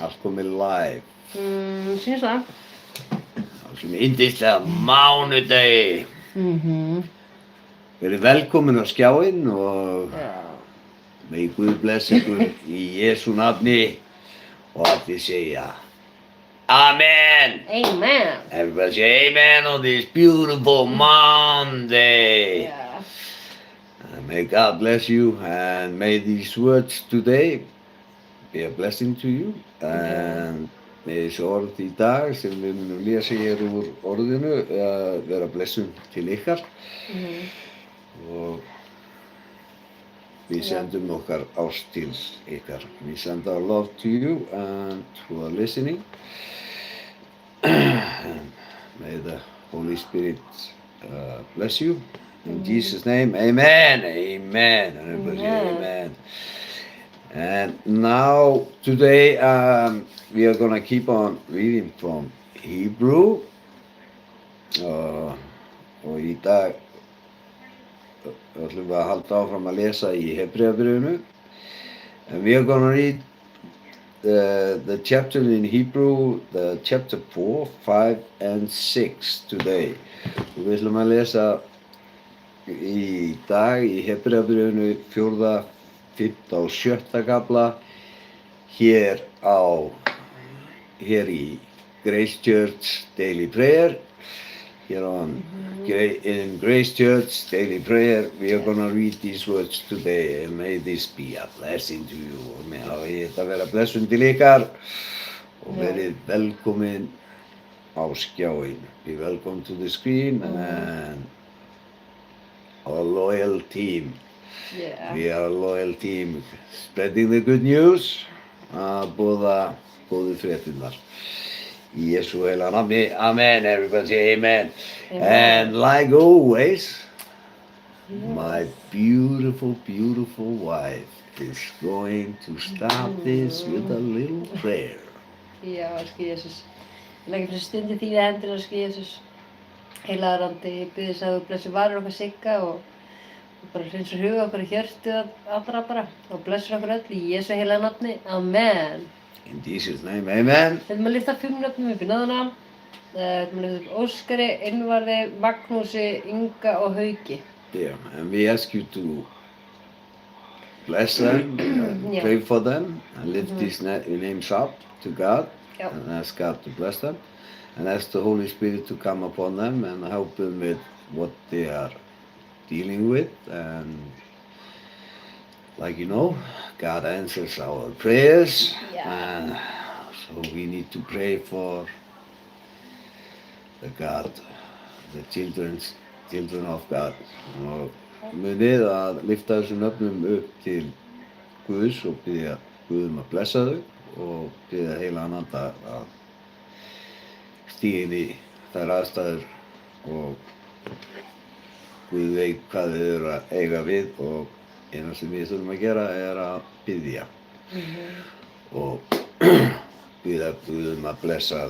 Allt komið live. Syns það. Á þessum yndislega mánudegi. Verið velkomin á skjáinn og megi Guð blessa ykkur í Jesú nafni og allir segja Amen. Amen. Everybody say amen on this beautiful Monday. Yeah. And may God bless you and may these words today be a blessing to you. And með þessu orð í dag sem við munum lesa hér úr orðinu vera blessun til ykkar. Og við sendum okkar ást til ykkar. We send our love to you and who are listening. And may the Holy Spirit bless you. In Jesus' name, amen, amen. And everybody say amen. And now, today, we are going to keep on reading from Hebrew. Og í dag ætlum við að halda áfram að lesa í Hebreabréfinu. And we are going to read the chapter in Hebrew, the chapter 4, 5, and 6 today. Og við ætlum að lesa í dag í Hebreabréfinu 4., 5. og 7. kafla hér í Grace Church Daily Prayer. Here in Grace Church Daily Prayer, we are going to read these words today, and may this be a blessing to you. Og með þetta vera blessun til ykkar og verið velkomin á skjáinn. Be welcome to the screen and our loyal team. Yeah. We are a loyal team spreading the good news, boða góðu fréttirnar. Í Jesú heila nafni, amen, everybody say amen. And like always, my beautiful, beautiful wife is going to start this with a little prayer. Já, elsku Jesús. Ég legg fyrir stundi þína hendur, elsku Jesús. Heilagur andi, ég bið þess að þú blessir varir okkar Sigga og bara hreinsur huga okkar í hjörtu allra bara og blessur okkur öll í Jesú heila nafni, amen. In Jesus' name, amen. Við ætlum að lyfta 5 nöfnum upp í náðuna. Við ætlum að lyfta upp Óskari, Einvarði, Magnúsi, Inga og Hauki. Yeah, and we ask you to bless them, and pray for them, and lift these names up to God, and ask God to bless them, and ask the Holy Spirit to come upon them and help them with what they are dealing with. And like you know, God answers our prayers, and so we need to pray for the children of God. Og munið að lyfta þessum nöfnum upp til Guðs og biðja Guð að blessa þau og biðja heilagan anda að stíga inn í þær aðstæður og Guð veit hvað þau eru að eiga við og eina sem við þurfum að gera að biðja og biðja Guð að blessa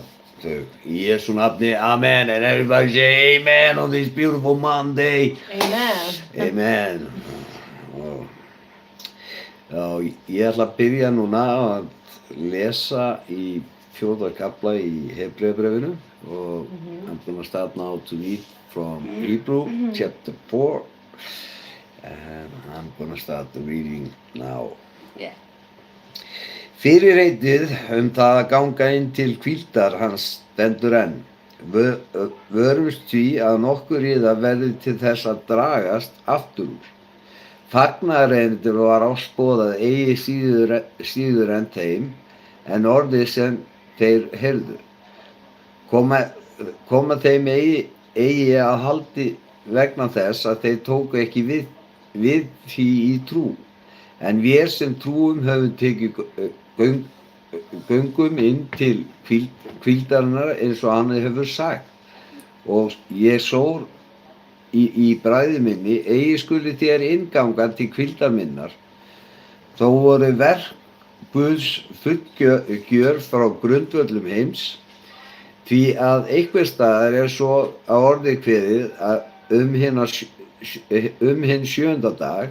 þau. Í Jesú nafni, amen, and everybody say amen on this beautiful Monday. Amen. Amen. Og ég ætla að byrja núna að lesa í 4. kafla í Hebreabréfinu og I'm going to start now to read from Hebrew chapter 4. And I'm going to start the reading now. Yeah. Fyrirheitið það að ganga inn til hvíldar hans stendur enn. Vörumst því að nokkur yðar verði til þess að dragast aftur úr. Fagnaðarerindið var ástboðað eigi síður en þeim, en orðið sem þeir heyrðu. Koma þeim eigi að haldi vegna þess að þeir tóku ekki við því í trú. En við sem trúum höfum tekið göngum inn til hvíldarinnar eins og hann hefur sagt. Og ég sór í bræði minni, eigi skuli þér innganga til hvíldar minnar. Þó voru verk Guðs fullgjör frá grundvöllum heims, því að einhvers staðar svo að orði kveðið hinn 7. dag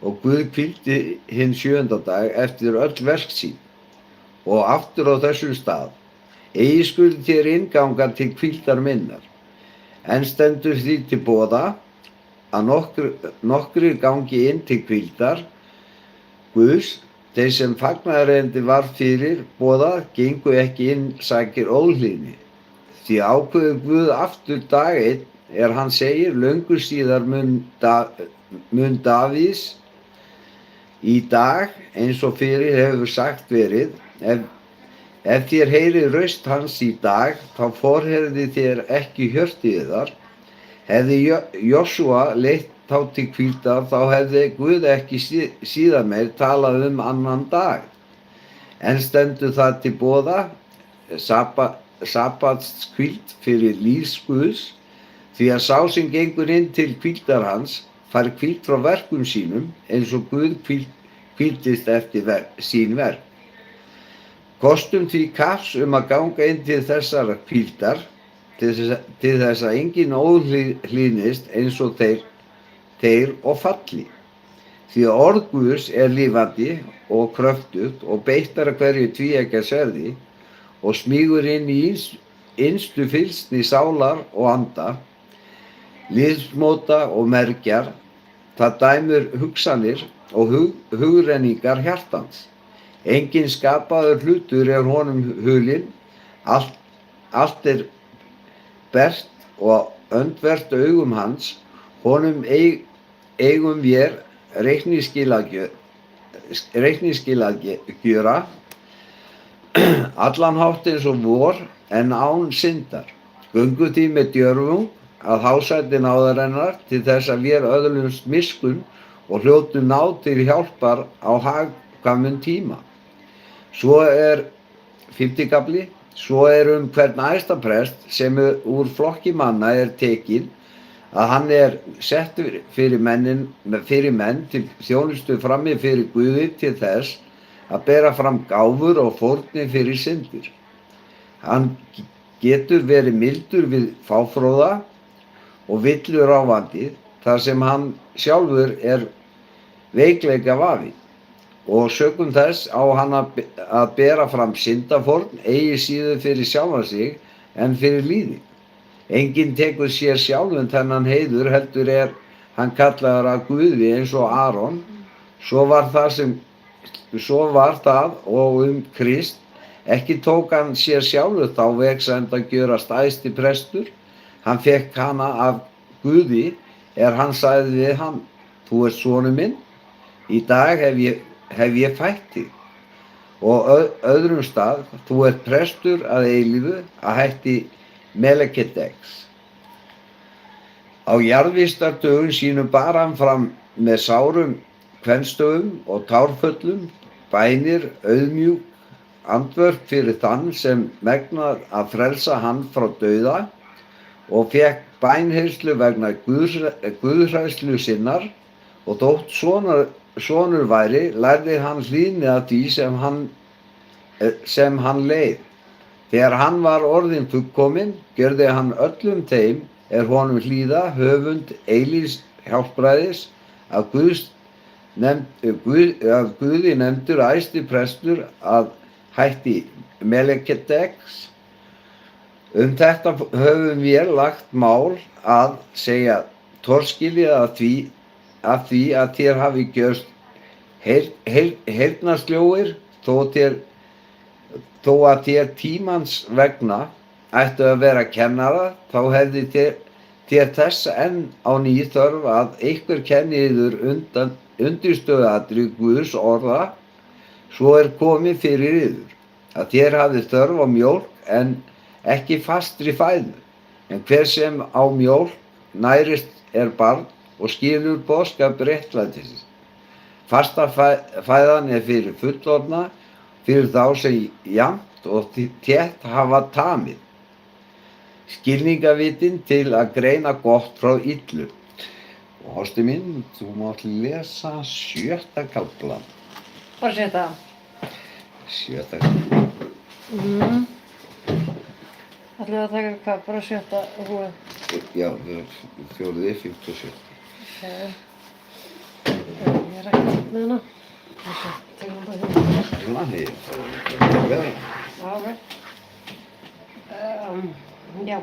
og Guð hvíldi hinn 7. dag eftir öll verk sín. og aftur á þessum stað. Eigi skulu þér innganga til hvíldar minnar. En stendur því til boða að nokkrir gangi inn til hvíldar Guðs. Þeir sem fagnaðarerindi var fyrir boðað gengu ekki inn sakir óhlýðni. Því ákveður Guð aftur dag einn hann segir löngu síðar mun Davíðs í dag eins og fyrir hefur sagt verið, ef þér heyrið raust hans í dag, þá forherði þér ekki hjörtu yðar. Hefði Jósúa leitt þá til hvíldar, þá hefði Guð ekki síðar meir talað annan dag. En stendur það til boða, sabbatshvíld fyrir lífs Guðs, því að sá sem gengur inn til hvíldar hans fær hvíld frá verkum sínum, eins og Guð hvíldist eftir sín verk. Kostum því kapps að ganga inn til þessara hvíldar, til þess að enginn óhlýðnist eins og þeir og falli. Því að orð Guðs lífandi og kröftugt og beittara hverju tvíeggja sverði og smýgur inn í innstu fylgsni sálar og anda, liðsmóta og mergjar, það dæmir hugsanir og hugrenningar hjartans. Enginn skapaður hlutur honum hulinn, allt bert og öndvert augum hans, honum eigum vér reikningsskil að gjöra, allan hátt eins og vor en án syndar. Göngu því með djörfung að hásæti náðarinnar til þess að vér öðlumst miskunn og hljótum náð til hjálpar á hagkvæmum tíma. Svo 5. kafli, svo hvern æðstaprest sem úr flokki manna tekinn, að hann sett fyrir menn til þjónustu frammi fyrir Guði til þess að bera fram gáfur og fórnir fyrir syndir. Hann getur verið mildur við fáfróða og villur ávandi, þar sem hann sjálfur veikleika vafinn. Og sökum þess á hann að bera fram syndafórn eigi síður fyrir sjálfan sig en fyrir líði. Enginn tekur sér sjálfum þennan heiður, heldur hann kallaður af Guði eins og Aron. Svo var það og Krist, ekki tók hann sér sjálfur þá vegsemd að gjörast æðsti prestur. Hann fékk hana af Guði hann sagði við hann, þú ert sonur minn, í dag hef ég fætt þig. Og öðrum stað, þú ert prestur að eilífu að hætti Melekideks. Á jarðvistardögum sínum bar hann fram með sárum kvenstöfum og tárföllum, bænir, auðmjúk, andvörp fyrir þann sem megnað að frelsa hann frá dauða og fékk bænheyrslu vegna guðhræðslu sinnar og þótt sonur væri, lærði hann hlýðni af því sem hann leið. Þegar hann var orðinn fullkominn, gjörði hann öllum þeim honum hlýða höfund eilífs hjálpræðis af Guði nefndur æðsti prestur að hætti Melekideks. Þetta höfum vér lagt mál að segja torskilið af því að þér hafi gjörst heyrnarsljóir, þó að þér tímans vegna ættu að vera kennara, þá hefði þér þess enn á ný þörf að einhver kenni yður undirstöðuatriði Guðs orða, svo komið fyrir yður, að þér hafi þörf á mjólk en ekki fastri fæðu. En hver sem á mjólk nærist barn og skilur boðskap réttlætisins. Fasta fæðan fyrir fullorðna, fyrir þá sem jafnt og þétt hafa tamið. Skilningavitin til að greina gott frá illu. Og Ásti mín, þú mátt lesa 7. kaflann. Bara 7. 7. kaflann. Ætlum við að taka hvað, bara 7. húið? Já, 4., 5. og 7. Ok. Ég rætti með hana. Tekum bara hérna. Svona, here. Alright. Já.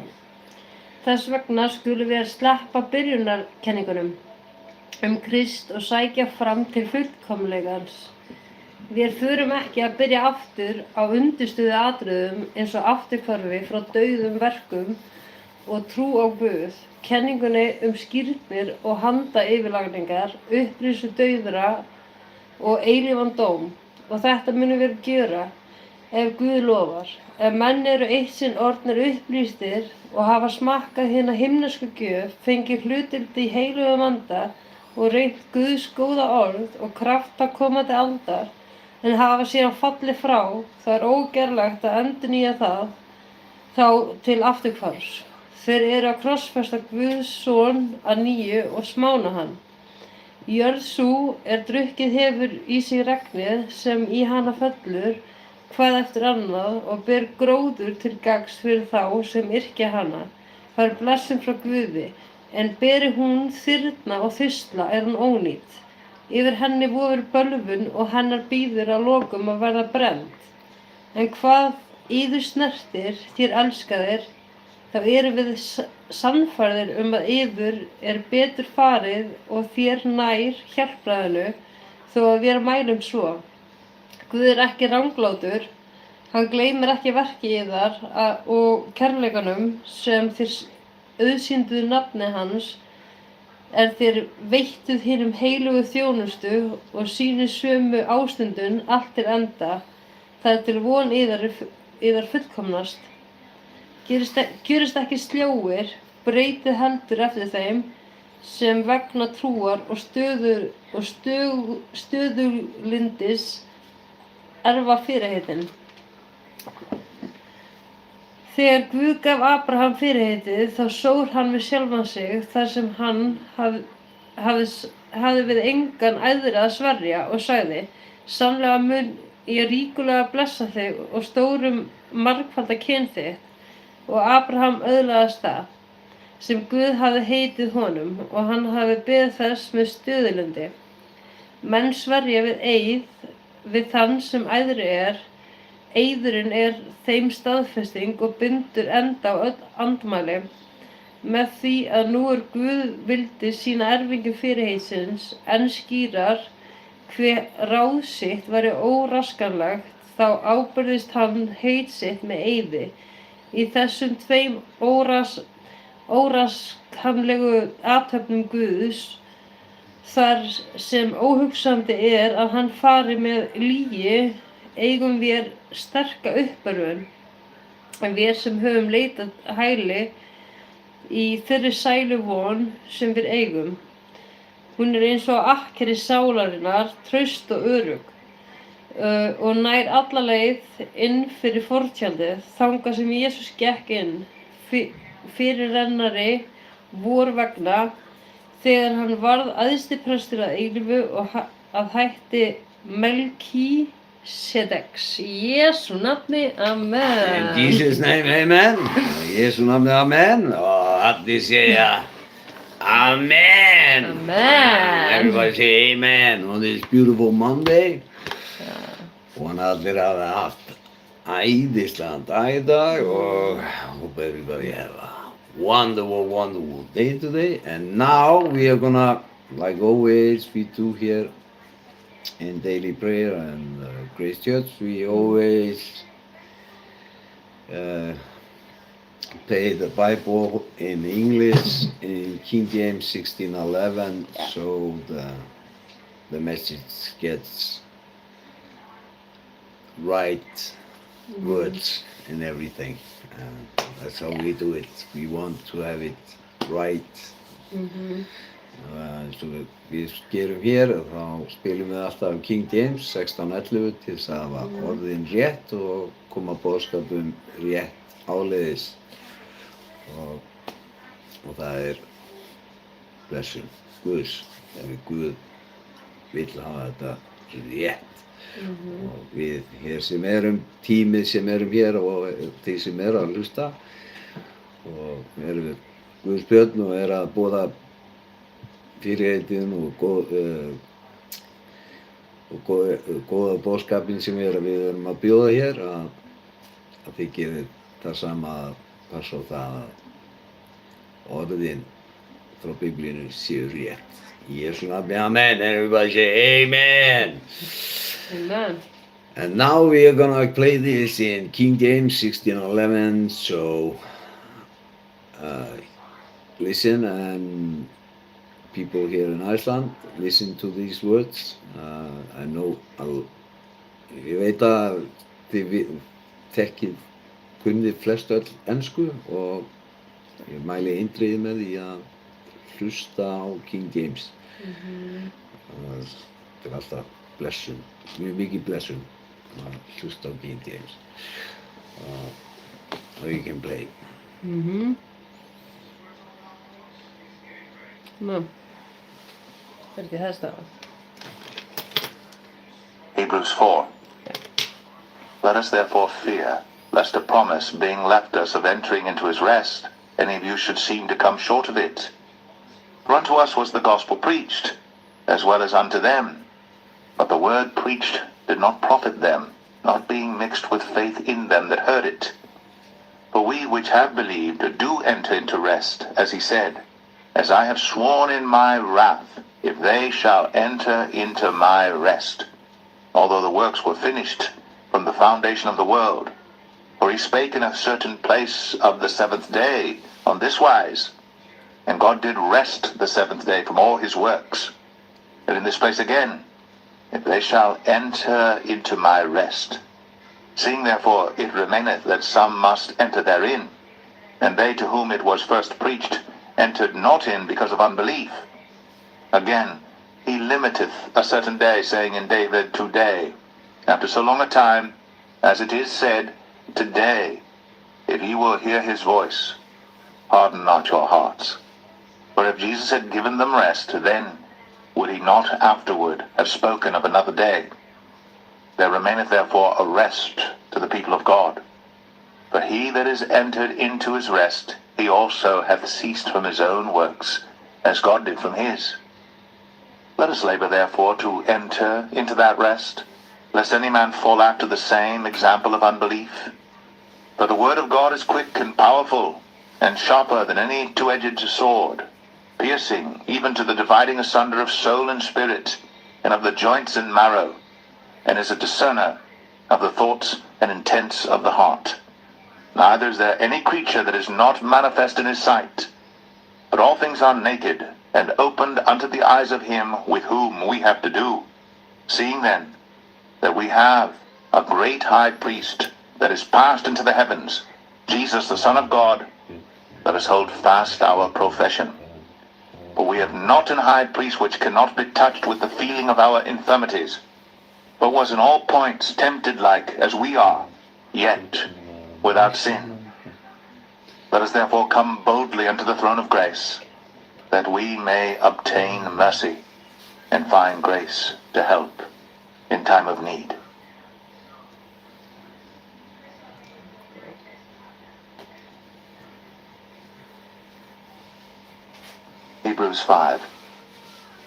Þess vegna skulum við sleppa byrjunarkenningunum Krist og sækja fram til fullkomleikans. Við förum ekki að byrja aftur á undirstöðu atriðum eins og afturhvarfi frá dauðum verkum og trú á Guð, kenningunni skírnir og handayfirlagningar, upprisu dauðra og eilífan dóm. Og þetta munum við gera ef Guð lofar. Ef menn eru eitt sinn orðnir upplýstir og hafa smakkað hina himnesku gjöf, fengið hlutdeild í heilugum anda og reynt Guðs góða orð og krafta komandi aldar, en hafa síðan fallið frá, það ógerlegt að endurnýja það þá til afturhvarfs. Þeir eru að krossfesta Guðs son að nýju og smána hann. Jörð sú drukkið hefur í sig regnið sem í hana fellur, hvað eftir annað og ber gróður til gagns fyrir þá sem yrkja hana. Það blessun frá Guði, en beri hún þyrna og þysla hún ónýt. Yfir henni vofir bölvun og hennar bíður að lokum að verða brennd. En hvað yður snertir, þér elskaðir, þá erum við sannfærðir að yður betur farið og þér nær hjálpræðinu, þó að við mælum svo. Guð ekki ranglátur, hann gleymir ekki verki yðar og kærleikanum sem þér auðsýnduð nafni hans, þér veittuð hinum heilugu þjónustu og sýnið sömu ástundun allt til enda, þar til von yðar fullkomnast. Gjörist ekki sljóir, breytið heldur eftir þeim, sem vegna trúar og stöðulindis erfa fyrirheitin. Þegar Guð gaf Abraham fyrirheitið, þá sór hann við sjálfan sig þar sem hann hafði við engan æðri að sverja og sagði: Sannlega mun ég ríkulega blessa þig og stórum margfalda kyn þitt. Og Abraham öðlaðist það, sem Guð hafði heitið honum, og hann hafði beðið þess með stöðulundi. Menn sverja við eið við þann sem æðri Eiðurinn þeim staðfesting og bindur enda á öll andmæli. Með því að nú Guð vildi sína erfingjum fyrirheitsins enn skýrar hve ráð sitt væri óraskanlegt, þá ábyrgðist hann heit sitt með eiði. Í þessum tveim óraskanlegu athöfnum Guðs, þar sem óhugsandi að hann fari með lygi, eigum við sterka uppörvun, en við sem höfum leitað hæli í þeirri sælu von sem við eigum. Hún eins og akkeri sálarinnar, traust og örugg, og nær alla leið inn fyrir fortjaldið, þangað sem Jesús gekk inn, fyrirrennari vor vegna, þegar hann varð æðstiprestur að eilífu og að hætti Melkísedeks. Í Jesú nafni, amen. In Jesus' name, amen. I Jesu nafni, amen. Og allir segja amen. Amen. Everybody say amen on this beautiful Monday. Og allir hafa haft æðislegan dag í dag og hope everybody have a wonderful day today. And now we are gonna, like always we do here in daily prayer and Grace Church, we always play the Bible in English in King James 16:11, so the message gets right words and everything. That's how we do it. We want to have it right. Svo við gerum hér, þá spilum við alltaf King James 16:11 til þess að hafa orðin rétt og koma boðskapum rétt áleiðis. Og það blessun Guðs, ef Guð vill hafa þetta rétt. Og við hér sem tímið sem hér og þeir sem að hlusta, og við Guðs börn og að boða fyrirheitin og og góða boðskapinn sem við erum að bjóða hér, að þið gerir það sama að passa á það að orðin frá Biblíunni séu rétt. Í Jesú nafni, amen. Everybody say amen. Amen. And now we are gonna play this in King James 16:11. So listen, and people here in Iceland, listen to these words. I know, ég veit að þið kunnið flest öll ensku og ég mæli eindregið með því að hlusta á King James. Þetta alltaf blessun, mjög mikið blessun að hlusta á King James. So you can play. No. Hvernig það stafa? Hebrews 4. Let us therefore fear, lest a promise being left us of entering into his rest, any of you should seem to come short of it. For unto us was the gospel preached, as well as unto them. But the word preached did not profit them, not being mixed with faith in them that heard it. For we which have believed do enter into rest, as he said, As I have sworn in my wrath, if they shall enter into my rest. Although the works were finished from the foundation of the world. For he spake in a certain place of the seventh day on this wise, And God did rest the seventh day from all his works. And in this place again, If they shall enter into my rest. Seeing therefore it remaineth that some must enter therein, and they to whom it was first preached entered not in because of unbelief. Again, he limiteth a certain day, saying in David, Today, after so long a time, as it is said, Today, if ye will hear his voice, harden not your hearts. For if Jesus had given them rest, then would he not afterward have spoken of another day? There remaineth therefore a rest to the people of God. But he that is entered into his rest, he also hath ceased from his own works, as God did from his. Let us labor therefore to enter into that rest, lest any man fall after the same example of unbelief. For the word of God is quick and powerful, and sharper than any two-edged sword, piercing even to the dividing asunder of soul and spirit, and of the joints and marrow, and is a discerner of the thoughts and intents of the heart. Neither is there any creature that is not manifest in his sight, but all things are naked and opened unto the eyes of him with whom we have to do. Seeing then that we have a great high priest that is passed into the heavens, Jesus the Son of God, let us hold fast our profession. For we have not an high priest which cannot be touched with the feeling of our infirmities, but was in all points tempted like as we are, yet without sin. Let us therefore come boldly unto the throne of grace, that we may obtain mercy and find grace to help in time of need. Hebrews 5.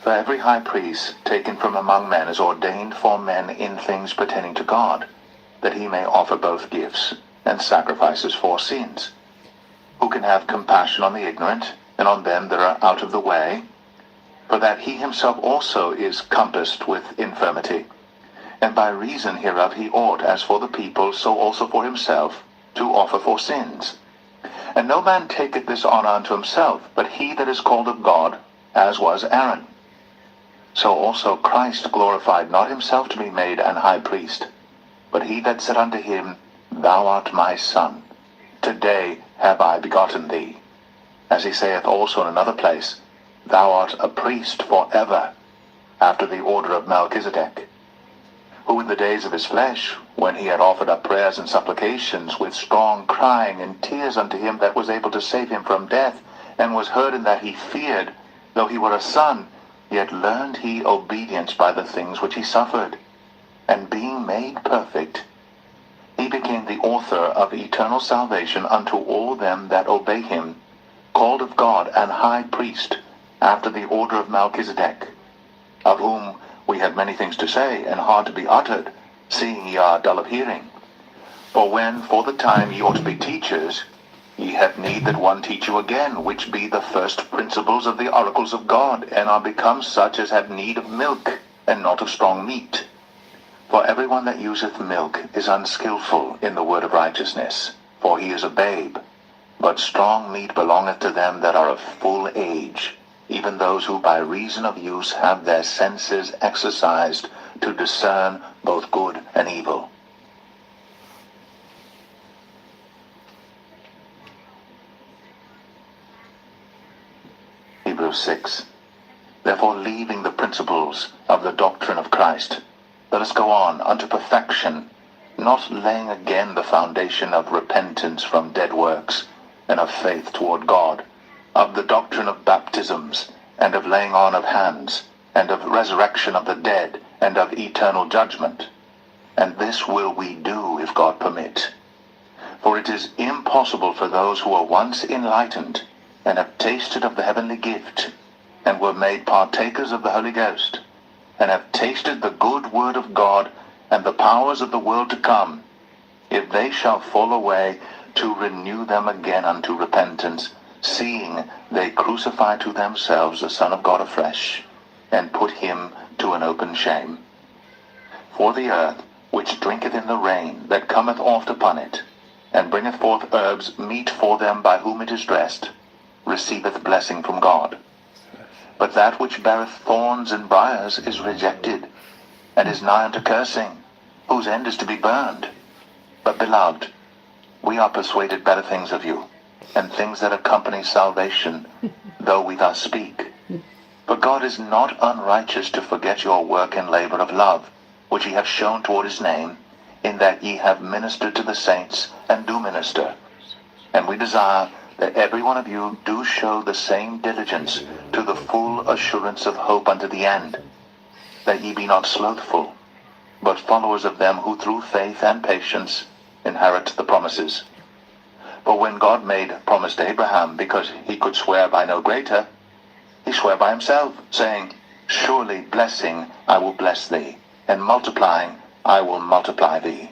For every high priest taken from among men is ordained for men in things pertaining to God, that he may offer both gifts and sacrifices for sins. Who can have compassion on the ignorant, and on them that are out of the way? For that he himself also is compassed with infirmity. And by reason hereof he ought, as for the people, so also for himself, to offer for sins. And no man taketh this honor unto himself, but he that is called of God, as was Aaron. So also Christ glorified not himself to be made an high priest, but he that said unto him, Thou art my son, today have I begotten thee. As he saith also in another place, Thou art a priest for ever, after the order of Melchizedek. Who in the days of his flesh, when he had offered up prayers and supplications with strong crying and tears unto him that was able to save him from death, and was heard in that he feared, though he were a son, yet learned he obedience by the things which he suffered. And being made perfect, he became the author of eternal salvation unto all them that obey him, called of God an high priest, after the order of Melchizedek, of whom we have many things to say, and hard to be uttered, seeing ye are dull of hearing. For when for the time ye ought to be teachers, ye have need that one teach you again, which be the first principles of the oracles of God, and are become such as have need of milk, and not of strong meat. For everyone that useth milk is unskillful in the word of righteousness, for he is a babe. But strong meat belongeth to them that are of full age, even those who by reason of use have their senses exercised to discern both good and evil. Hebrews 6. Therefore, leaving the principles of the doctrine of Christ, let us go on unto perfection, not laying again the foundation of repentance from dead works, and of faith toward God, of the doctrine of baptisms, and of laying on of hands, and of resurrection of the dead, and of eternal judgment. And this will we do, if God permit. For it is impossible for those who are once enlightened, and have tasted of the heavenly gift, and were made partakers of the Holy Ghost, and have tasted the good word of God, and the powers of the world to come, if they shall fall away, to renew them again unto repentance, seeing they crucify to themselves the Son of God afresh, and put him to an open shame. For the earth, which drinketh in the rain that cometh oft upon it, and bringeth forth herbs meet for them by whom it is dressed, receiveth blessing from God. But that which beareth thorns and briars is rejected, and is nigh unto cursing, whose end is to be burned. But, beloved, we are persuaded better things of you, and things that accompany salvation, though we thus speak. For God is not unrighteous to forget your work and labor of love, which ye have shown toward his name, in that ye have ministered to the saints, and do minister. And we desire that every one of you do show the same diligence to the full assurance of hope unto the end, that ye be not slothful, but followers of them who through faith and patience inherit the promises. For when God made promise to Abraham, because he could swear by no greater, he sware by himself, saying, Surely blessing I will bless thee, and multiplying I will multiply thee.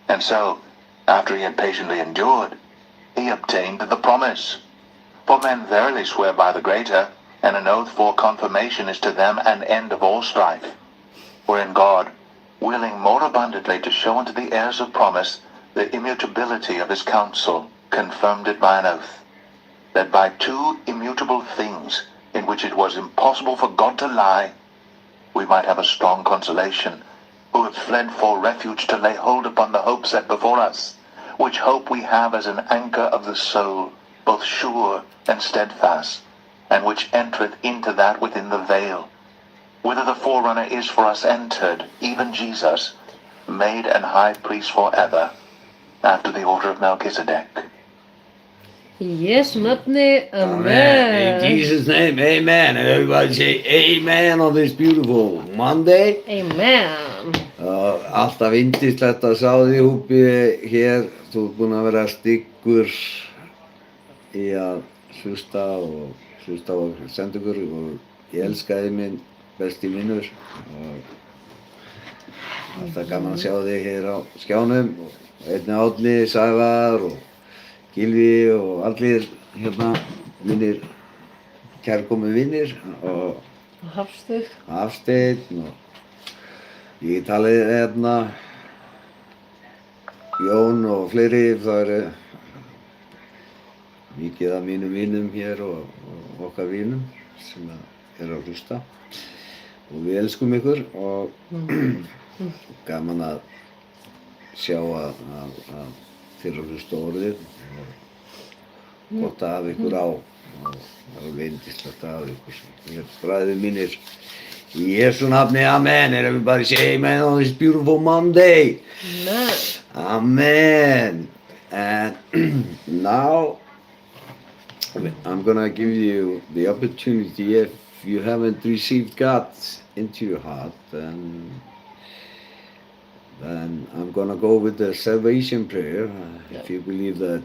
And so, after he had patiently endured, he obtained the promise. For men verily swear by the greater, and an oath for confirmation is to them an end of all strife. Wherein God, willing more abundantly to show unto the heirs of promise the immutability of his counsel, confirmed it by an oath, that by two immutable things, in which it was impossible for God to lie, we might have a strong consolation, who have fled for refuge to lay hold upon the hope set before us, which hope we have as an anchor of the soul, both sure and steadfast, and which entereth into that within the veil, whither the forerunner is for us entered, even Jesus, made an high priest forever, after the order of Melchizedek. Í Jesú nafni, Amen. In amen. Jesus' name, amen. And everybody say amen on this beautiful Monday. Amen. Alltaf yndislegt að sjá þig Húbbi hér. Þú ert búinn að vera styggur í að hlusta og senda ykkur og ég elska þig minn besti vinur og alltaf gaman að sjá þig hér á skjánum og einnig Árni, Sævar og Gylfi og allir hérna mínir kærkomu vinir og Hafsteinn og ég talið hérna Jón og fleiri, það eru mikið af mínum vinum hér og okkar vinum sem eru að hlusta og við elskum ykkur og gaman að sjá að þeir eru að hlusta orðið og gott að hafa ykkur á og það er yndislegt að hafa ykkur bræður mínir í Jesú nafni, amen, and everybody say amen on this beautiful Monday. Amen. Amen. And now I'm gonna give you the opportunity, if you haven't received God into your heart, then I'm gonna go with the salvation prayer. If you believe that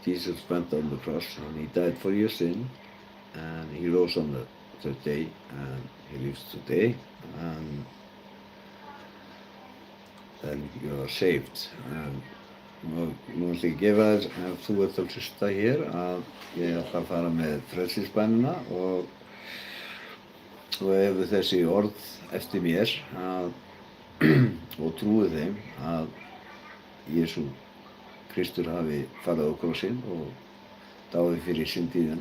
Jesus went on the cross and he died for your sin and he rose on the third day and he lives today, and then you are saved. Nú ætla ég að gefa þér, ef þú ert að hlusta hér, að ég ætla að fara með frelsisbænina og ef þessi orð eftir mér og trúið þeim að Jesú Kristur hafi farið á krossinn og dáið fyrir syndir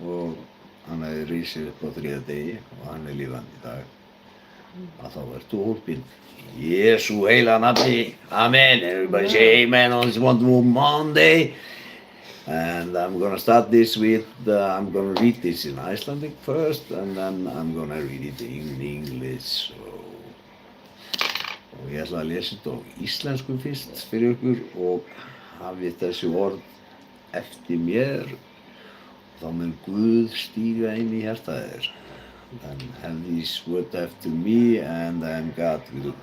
og hann hafi risið upp á 3. degi og hann lifandi í dag, að þá ertu hólpinn. Í Jesú heila nafni, amen. Everybody say amen on this wonderful Monday. And I'm gonna start this with, I'm gonna read this in Icelandic first, and then I'm gonna read it in English. Og ég ætla að lesa þetta á íslensku fyrst fyrir ykkur og hafið þessi orð eftir mér. Þá mun Guð stíga inn í hjartað þér. Then have this word after me, and then God will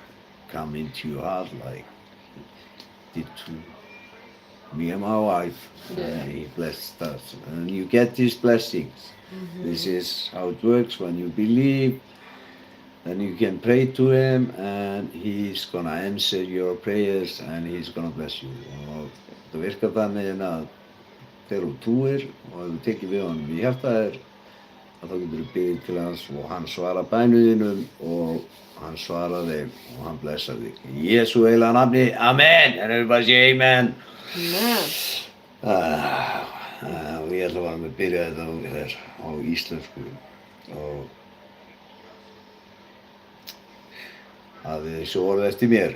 come into your heart like he did to me and my wife. He blessed us, and you get these blessings. This is how it works. When you believe, then you can pray to him, and he's gonna answer your prayers, and he's gonna bless you. Og það virkar þannig að þegar þú trúir og ef þú tekir við honum í hjartað þér, að þá getur þú beðið til hans og hann svarar bænum þínum og hann svarar þeim og hann blessar þig. Í Jesú heila nafni, amen. And everybody say amen. Amen. Og ég ætla að byrja þetta á íslensku og hafið þessi orð eftir mér.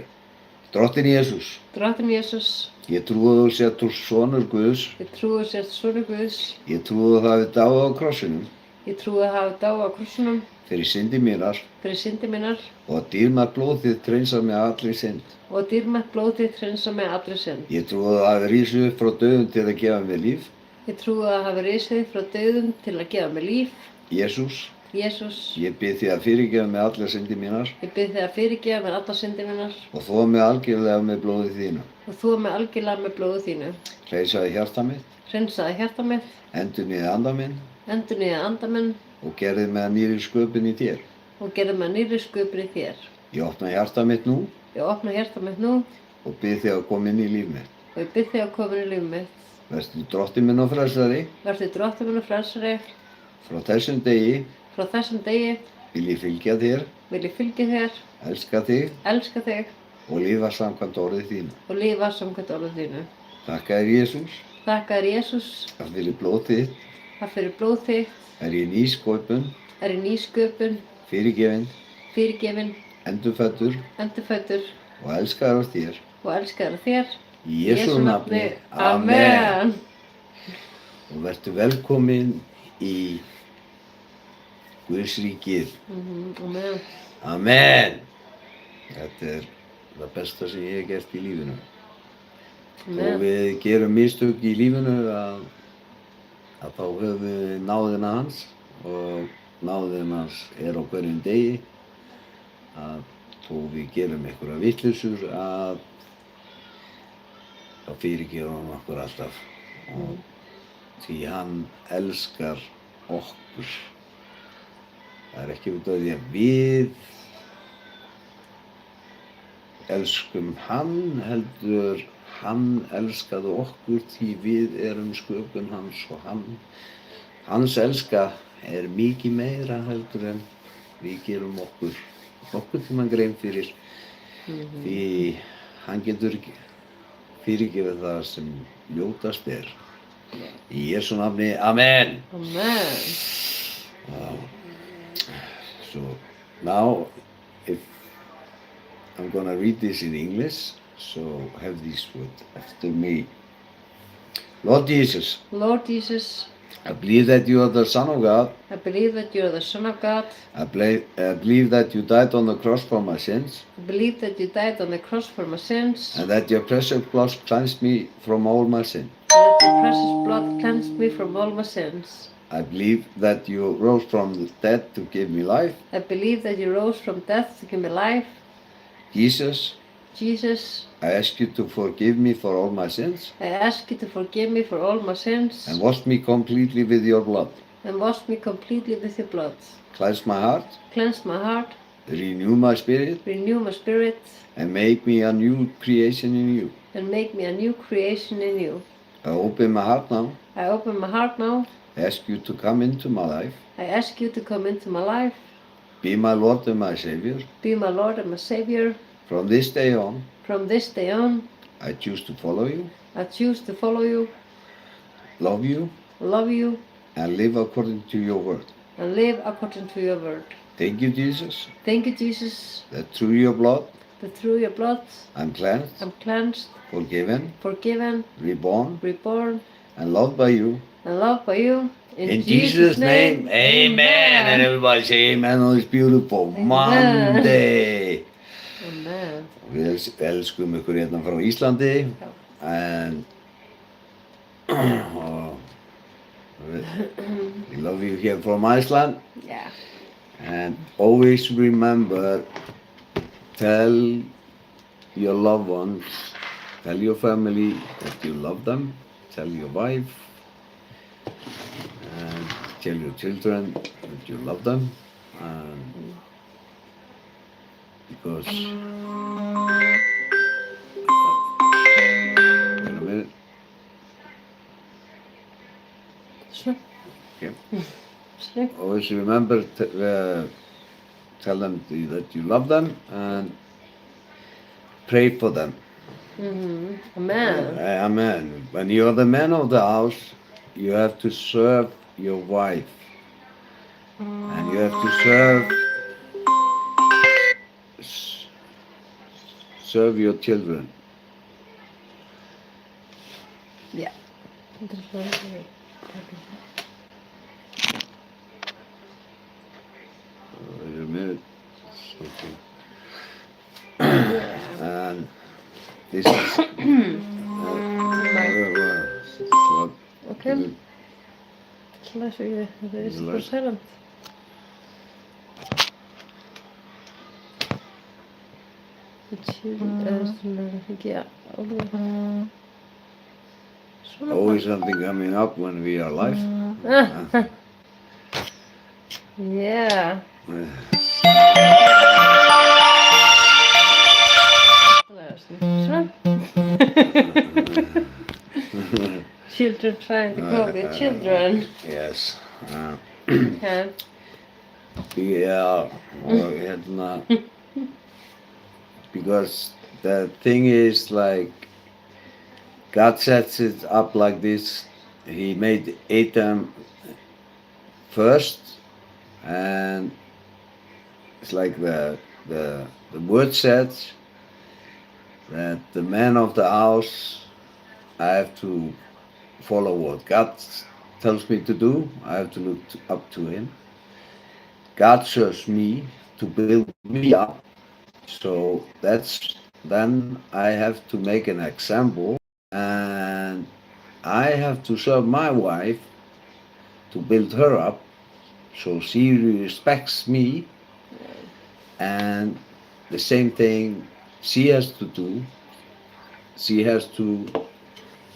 Drottinn Jesús, Drottinn Jesús, ég trúi að þú sért sonur Guðs, ég trúi sért sonur Guðs, ég trúi að þú hafið dáið á krossinum ég trúi að hafa dáið á krossinum fyrir syndir mínar fyrir syndir mínar og að dýrmætt blóð þitt hreinsar mig af allri synd. og dýrmætt blóð þitt hreinsar mig af allri synd. Ég trúi að þú hafið risið upp frá dauðum til að gefa mér líf. Ég trúi að hafa risið frá dauðum til að gefa mér líf. Jesús, Jesús, ég bið þig að fyrirgefa mig allar syndir mínar ég bið þig að fyrirgefa mér allar syndir mínar og þvo mig algjörlega með blóði þínu. og þvo mig algjörlega með blóði þínu. Hreinsaði hjarta mitt, Hreinsaði hjarta mitt, endurnýjaði anda minn endurnýjaði anda minn og gerði mig að nýrri sköpun í þér. og gerði mig að nýrri sköpun í þér. Ég opna hjarta mitt nú Ég opna hjarta mitt nú og bið þig að koma inn í líf mitt. og ég bið þig að koma inn í líf mitt. Vertu drottinn minn og frelsari. Vertu drottinn minn og frelsari. Frá þessum degi Frá þessum degi vil ég fylgja þér, vil ég fylgja þér, elska þig elska þig og lifa samkvæmt orðið þínu. og lifa samkvæmt orðið þínu. Þakka þér Jesús Þakka þér Jesús að fyrir blóð þitt að fyrir blóð þitt er ég ný sköpun, er ég ný sköpun, fyrirgefinn, fyrirgefin, endurfæddur endurfæddur og elskaður af þér. og elskaður af þér. Í Jesú nafni, Amen. Og vertu velkomin í Guðs ríkið. Amen. Amen. Þetta er það besta sem ég hef gert í lífinu. Þó Amen. við gerum mistök í lífinu að þá höfum við náðina hans og náðin hans er á hverjum degi. Að þó við gerum einhverja vitleysur að þá fyrirgefur hann okkur alltaf. Og því hann elskar okkur. Það er ekki út af því að við elskum hann, heldur hann elskaði okkur því við erum sköpun hans og hans elska er mikið meira heldur en við gerum okkur nokkurn tímann grein fyrir. Því hann getur fyrirgefið það sem ljótast er. Í Jesú nafni, amen. Amen. So now, if I'm gonna read this in English, so have this word after me. Lord Jesus, Lord Jesus, I believe that you are the Son of God. I believe that you are the Son of God. I believe that you died on the cross for my sins, I believe that you died on the cross for my sins. and that your precious blood cleansed me from all my sin. And that your precious blood cleansed me from all my sins. I believe that you rose from the dead to give me life. I believe that you rose from death to give me life. Jesus, Jesus, I ask you to forgive me for all my sins I ask you to forgive me for all my sins and wash me completely with your blood. and wash me completely with your blood. Cleanse my heart, Cleanse my heart, renew my spirit, renew my spirit, and make me a new creation in you. and make me a new creation in you. I open my heart now, I open my heart now. ask you to come into my life, I ask you to come into my life, be my Lord and my Savior. be my Lord and my Savior. From this day on, From this day on, I choose to follow you, I choose to follow you, love you, love you, and live according to your word. and live according to your word. Thank you, Jesus, Thank you, Jesus, that through your blood that through your blood I'm cleansed, I'm cleansed, forgiven, forgiven, reborn, reborn, and loved by you. and loved by you. In Jesus' name, amen. And everybody say amen on this beautiful Amen. Monday. Amen. Við elskum ykkur hérna frá Íslandi and we love you here from Iceland. Yeah. And always remember, tell your loved ones, tell your family that you love them, tell your wife, and tell your children that you love them, because wait a minute. Sure. Okay. Sure. Always remember, tell them that you love them and pray for them. Amen. Amen. When you're the man of the house, you have to serve your wife. And you have to serve your children. Yeah. Wait a minute. And this is Okay. Slash you. There is no silent. Yeah. always something coming up when we are live. Yeah. Children trying to call their children. Yes. Okay. Yeah. Because the thing is, like, God sets it up like this. He made Adam first, and it's like the word says that the man of the house, I have to follow what God tells me to do. I have to look up to him. God serves me to build me up. So then I have to make an example, and I have to serve my wife to build her up so she respects me, and the same thing she has to do. She has to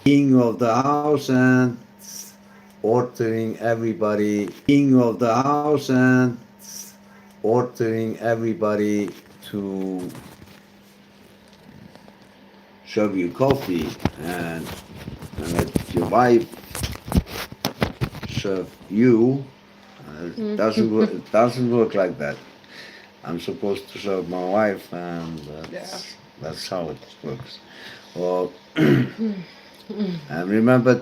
king of the house and ordering everybody to serve you coffee, and if your wife serve you, it doesn't work like that. I'm supposed to serve my wife, and that's how it works. Well, and remember,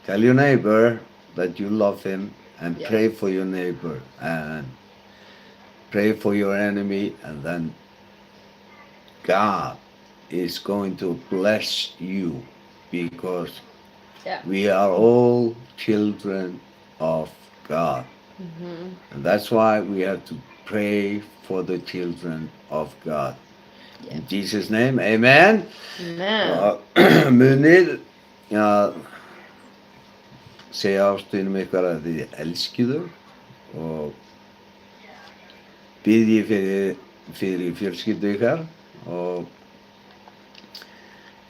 tell your neighbor that you love him, and pray for your neighbor, and pray for your enemy, and then God is going to bless you, because we are all children of God. And that's why we have to pray for the children of God. In Jesus' name, amen. Amen. Munið að segja ástvínum ykkar að þið elskið þau og biðjið fyrir fjölskyldu ykkar, og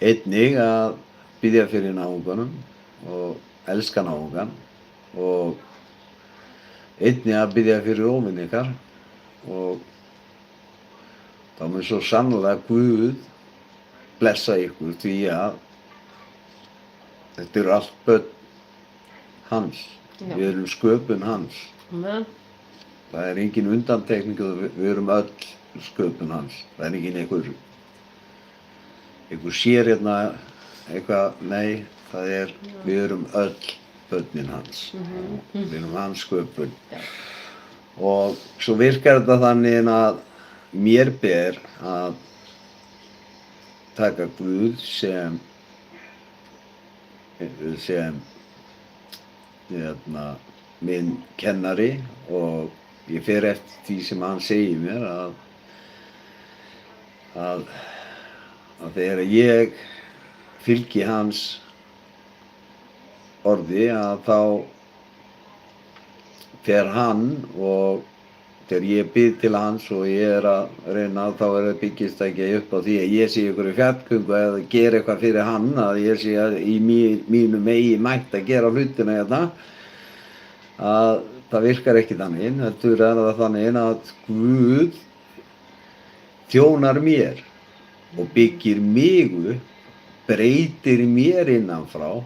einnig að biðja fyrir náunganum og elska náungan, og einnig að biðja fyrir óvini ykkar og þá mun svo sannlega Guð blessa ykkur því að þetta eru allt börn hans. Já. Við erum sköpun hans. Amen. Það er engin undantekning og við erum öll sköpun hans. Það er engin einhver sér hérna eitthvað, nei, það er, við erum öll börnin hans. Við erum hans sköpun. Og svo virkar þetta þannig að mér ber að taka Guð sem minn kennari og ég fer eftir því sem hann segir mér að þegar ég fylgi hans orði að þá fer hann og þegar ég bið til hans og ég að reyna þá það byggist ekki upp á því að ég sé ykkur í fjallgöngu eða gera eitthvað fyrir hann að ég sé í mínum eigin mætt að gera hlutina hérna að það virkar ekki þannig, heldur er það þannig að Guð þjónar mér og byggir mig upp, breytir mér innanfrá,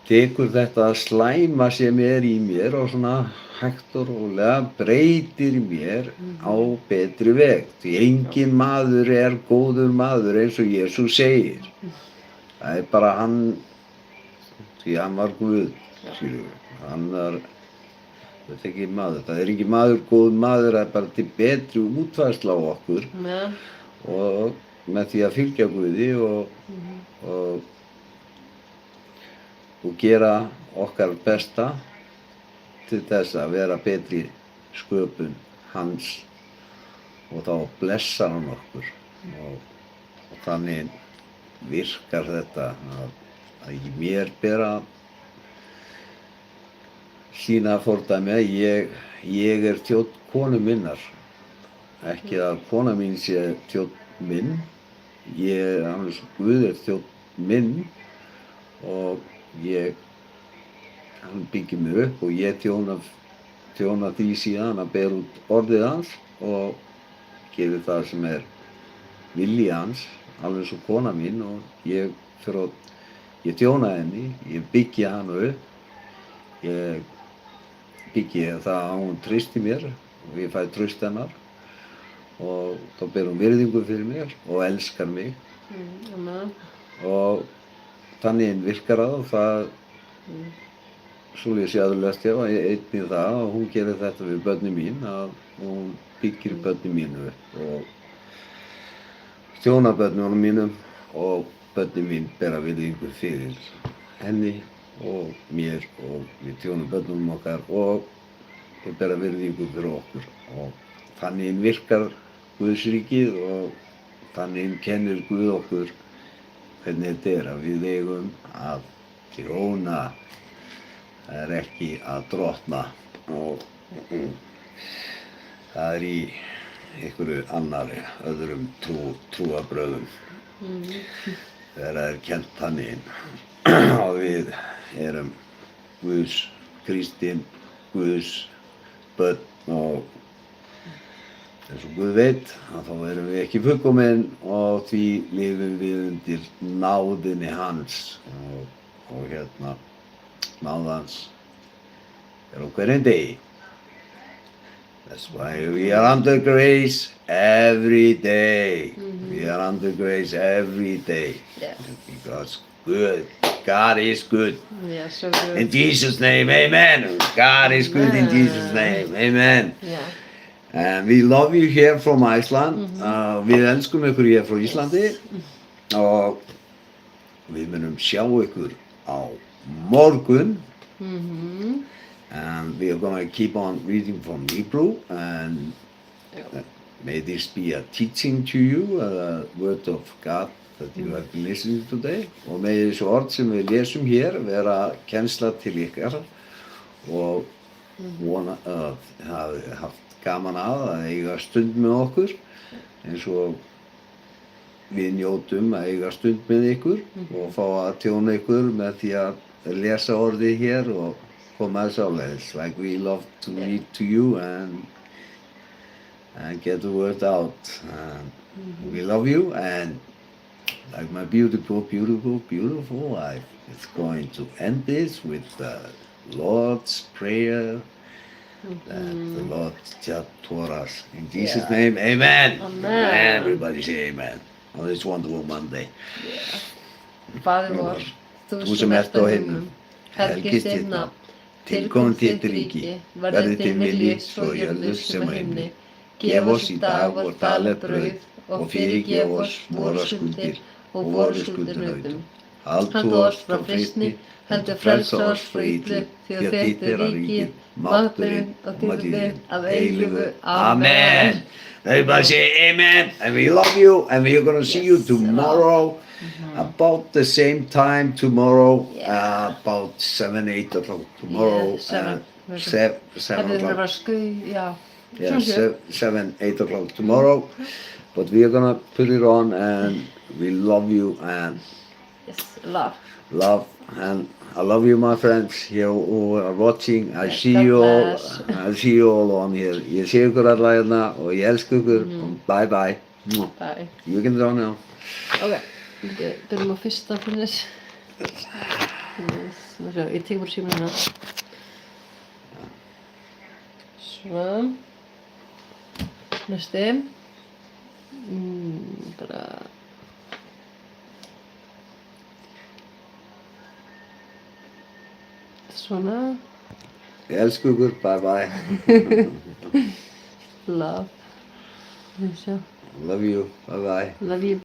tekur þetta slæma sem í mér og svona hægt og rólega breytir mér á betri veg. Því engin maður er góður maður eins og Jesús segir. Það er bara hann, því hann var Guð, hann var, þetta er ekki maður. Það er ekki maður, góður maður, það er bara til betri útfærsla á okkur. Og með því að fylgja Guði og gera okkar besta til þess að vera betri sköpun hans og þá blessar hann okkur og þannig virkar þetta að í mér ber að sýna fordæmi að ég er þjónn konu minnar, ekki að kona mín sé þjónn minn, Guð er þjónn minn og hann byggir mig upp og ég þjóna því síðan að bera út orðið hans og gerir það sem er vilji hans, alveg svo kona mín og ég þjóna henni, ég byggi hana upp, ég byggi það að hún treysti mér og ég fæ traust hennar og þá ber hún virðingu fyrir mér og elskar mig og þannig virkar það og það svoleiðis aðurlegast ég og einnig það að hún gerir þetta við börnin mín að hún byggir börnin mínu upp og þjónar börnunum mínum og börnin mín bera virðingu fyrir henni og mér og við þjónum börnunum okkar og við bera virðingu fyrir okkur og þannig virkar Guðsríkið og þannig kennir Guð okkur hvernig þetta er að við eigum að þjóna, það er ekki að drottna og það er í einhverju annari, öðrum trúarbrögðum þegar það er kennt þannig og við erum Guðs kristinn, Guðs börn og eins og Guð veit að þá erum við ekki fullkomin og því lifum við undir náðinni hans og hérna náð hans er á hverjum degi. That's why we are under grace every day. We are under grace every day. Yeah. Because God is good. Yeah, so good. In Jesus' name, amen. God is good in Jesus' name, amen. Yeah. And we love you here from Iceland. Við elskum ykkur hér frá Íslandi og við munum sjá ykkur á morgun. And we are going to keep on reading from Hebrew and may this be a teaching to you, a word of God that you have been listening to today. Og may þessu orð sem við lesum hér vera kennsla til ykkar og vona að hafi haft gaman að eiga stund með okkur eins og við njótum að eiga stund með ykkur og fá að þjóna ykkur með því að lesa orðið hér og koma þess áleiðis. Like we love to read to you and get the word out. We love you, and like my beautiful, beautiful, beautiful wife, it's going to end this with the Lord's Prayer that the Lord just taught us. In Jesus' name, amen. Amen. Everybody say amen on this wonderful Monday. Faðir vor, Þú sem ert á himnum, helgist þitt nafn, tilkomin þitt ríki, verði þinn vilji svo á jörðu sem á himni. Gef oss í dag vort daglega brauð og fyrirgef oss vorar skuldir og vorar skuldir nauðum. Haltu oss frá freistni, heldur frelsa oss frá illu, því að þitt er ríkið, mátturinn og dýrðin að eilífu. Amen. Everybody say amen, and we love you, and we're going to see you tomorrow. About the same time tomorrow, about 7, 8 o'clock tomorrow. Yeah, 7 Hefur o'clock. bara skau, já. Yeah, 7, 8 o'clock tomorrow. But we are gonna put it on, and we love you, and Yes, love. and I love you, my friends here who are watching. I Yes, see God you all. bless. I see you all on here. Ég sé ykkur alla hérna og ég elska ykkur. Bye bye. Bye. You can draw now. Ok, við byrjum á fyrsta fyrir ég tek bara síma hérna. Svona. Næsti. Bara. Svona. Ég elska ykkur. Bye bye. Love. Love you. Bye bye. Love you.